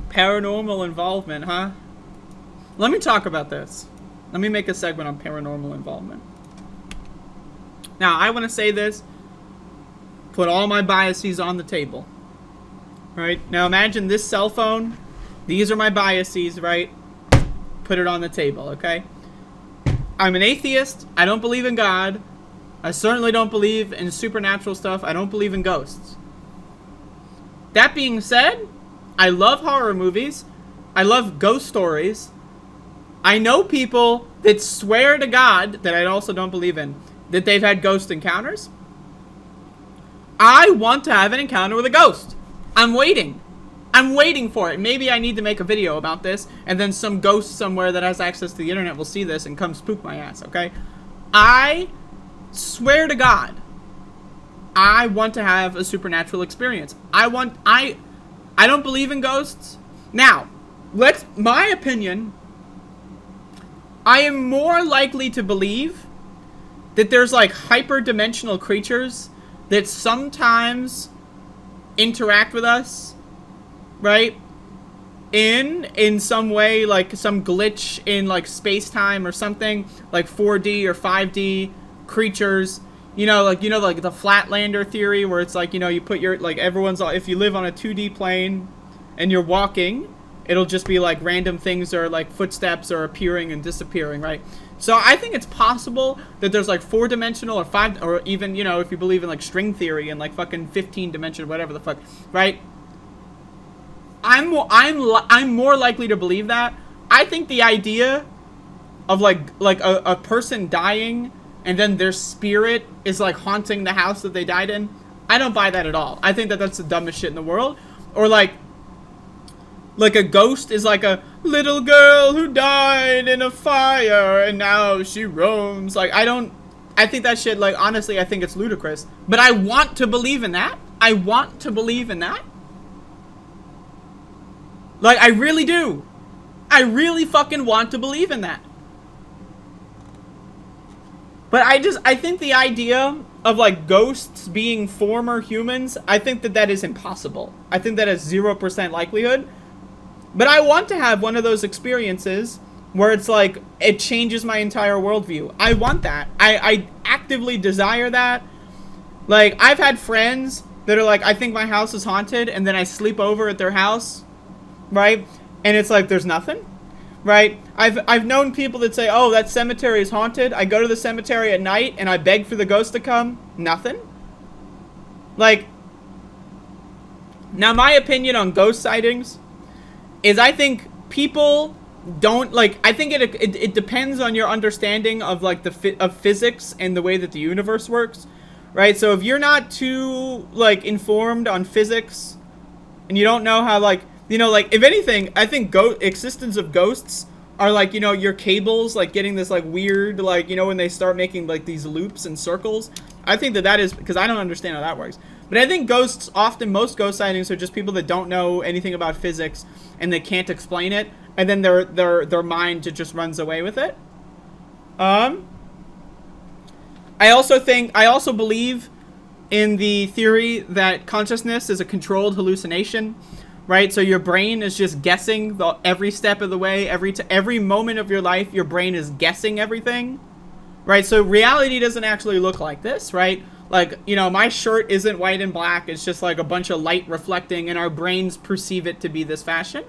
Paranormal involvement, huh? Let me talk about this. Let me make a segment on paranormal involvement. Now, I want to say this. Put all my biases on the table. Right? Now, imagine this cell phone. These are my biases, right? Put it on the table, okay? I'm an atheist. I don't believe in God. I certainly don't believe in supernatural stuff. I don't believe in ghosts. That being said, I love horror movies. I love ghost stories. I know people that swear to God, that I also don't believe in, that they've had ghost encounters. I want to have an encounter with a ghost. I'm waiting. I'm waiting for it. Maybe I need to make a video about this, and then some ghost somewhere that has access to the internet will see this and come spook my ass, okay? I swear to God, I want to have a supernatural experience. I don't believe in ghosts. Now, my opinion, I am more likely to believe that there's like hyperdimensional creatures that sometimes interact with us, right? In some way, like some glitch in like space-time or something, like 4D or 5D creatures. Like the Flatlander theory, where it's like, you put your, like, if you live on a 2D plane and you're walking, it'll just be like random things, or like footsteps are appearing and disappearing, right? So I think it's possible that there's like 4-dimensional or 5, or even, if you believe in like string theory and like fucking 15-dimensional, whatever the fuck, right? I'm more likely to believe that. I think the idea of like a person dying and then their spirit is like haunting the house that they died in, I don't buy that at all. I think that that's the dumbest shit in the world. Or like a ghost is like a little girl who died in a fire and now she roams. Like, I think that shit, like, honestly, I think it's ludicrous. But I want to believe in that. I want to believe in that. Like, I really do. I really fucking want to believe in that. But I think the idea of, like, ghosts being former humans, I think that is impossible. I think that is 0% likelihood. But I want to have one of those experiences where it's like, it changes my entire worldview. I want that. I actively desire that. Like, I've had friends that are like, I think my house is haunted, and then I sleep over at their house, right? And it's like, there's nothing, right? I've known people that say, oh, that cemetery is haunted. I go to the cemetery at night, and I beg for the ghost to come. Nothing. Like, now my opinion on ghost sightings is, I think people don't, like, I think it depends on your understanding of, like, of physics and the way that the universe works, right? So if you're not too, like, informed on physics, and you don't know how, like, like, if anything, I think existence of ghosts are, like, your cables, like, getting this, like, weird, like, when they start making, like, these loops and circles. I think that is, because I don't understand how that works. But I think most ghost sightings are just people that don't know anything about physics and they can't explain it, and then their mind just runs away with it. I also believe in the theory that consciousness is a controlled hallucination, right? So your brain is just guessing every step of the way, every moment of your life, your brain is guessing everything, right? So reality doesn't actually look like this, right? Like, my shirt isn't white and black. It's just like a bunch of light reflecting, and our brains perceive it to be this fashion,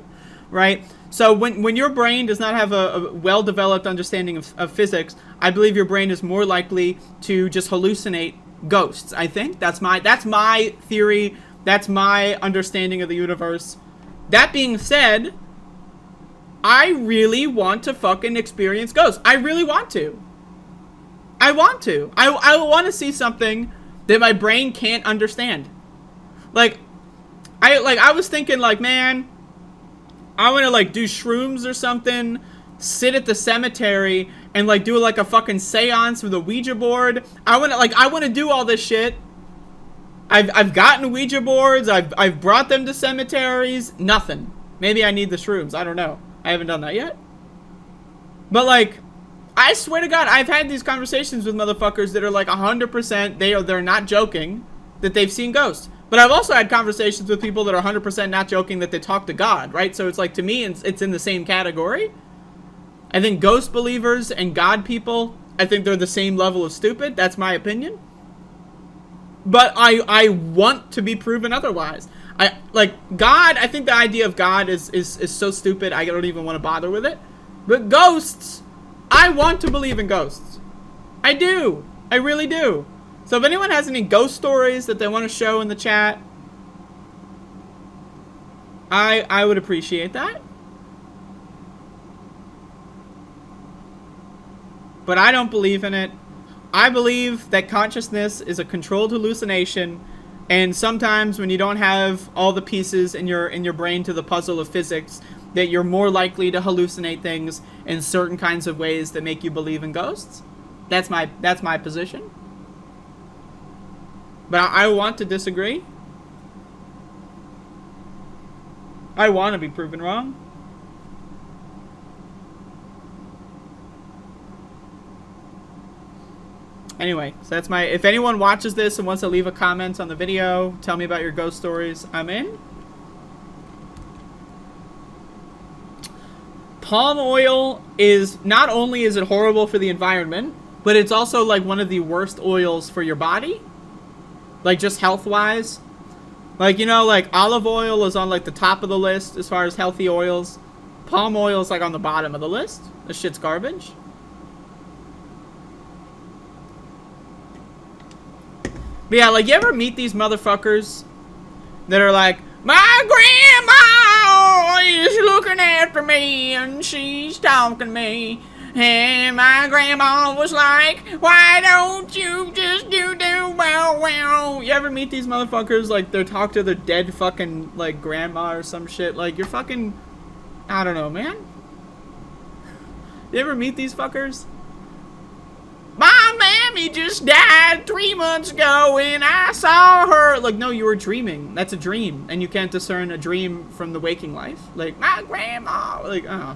right? So when your brain does not have a well-developed understanding of physics, I believe your brain is more likely to just hallucinate ghosts. I think that's my theory. That's my understanding of the universe. That being said, I really want to fucking experience ghosts. I really want to. I want to see something that my brain can't understand. I was thinking, like, man, I want to, like, do shrooms or something, sit at the cemetery and, like, do like a fucking seance with a Ouija board. I want to do all this shit. I've gotten Ouija boards. I've brought them to cemeteries. Nothing. Maybe I need the shrooms. I don't know. I haven't done that yet. But, like, I swear to God, I've had these conversations with motherfuckers that are like 100%, they're not joking, that they've seen ghosts. But I've also had conversations with people that are 100% not joking that they talk to God, right? So it's like, to me, it's in the same category. I think ghost believers and God people, I think they're the same level of stupid. That's my opinion. But I want to be proven otherwise. God, I think the idea of God is so stupid, I don't even want to bother with it. But ghosts, I want to believe in ghosts. I do. I really do. So if anyone has any ghost stories that they want to show in the chat, I would appreciate that. But I don't believe in it. I believe that consciousness is a controlled hallucination, and sometimes when you don't have all the pieces in your brain to the puzzle of physics, that you're more likely to hallucinate things in certain kinds of ways that make you believe in ghosts. That's my position. But I want to disagree. I want to be proven wrong. Anyway, so that's my... If anyone watches this and wants to leave a comment on the video, tell me about your ghost stories, I'm in. Palm oil is... Not only is it horrible for the environment, but it's also like one of the worst oils for your body. Like, just health-wise. Like, you know, like, olive oil is on, like, the top of the list as far as healthy oils. Palm oil is, like, on the bottom of the list. This shit's garbage. But yeah, like, you ever meet these motherfuckers that are like, my grandma is looking after me and she's talking to me. And my grandma was like, why don't you just do well, well. You ever meet these motherfuckers, like, they talk to their dead fucking, like, grandma or some shit? Like, you're fucking, I don't know, man. You ever meet these fuckers? My mammy just died 3 months ago and I saw her. Like, no, you were dreaming. That's a dream. And you can't discern a dream from the waking life. Like, my grandma. Like, oh.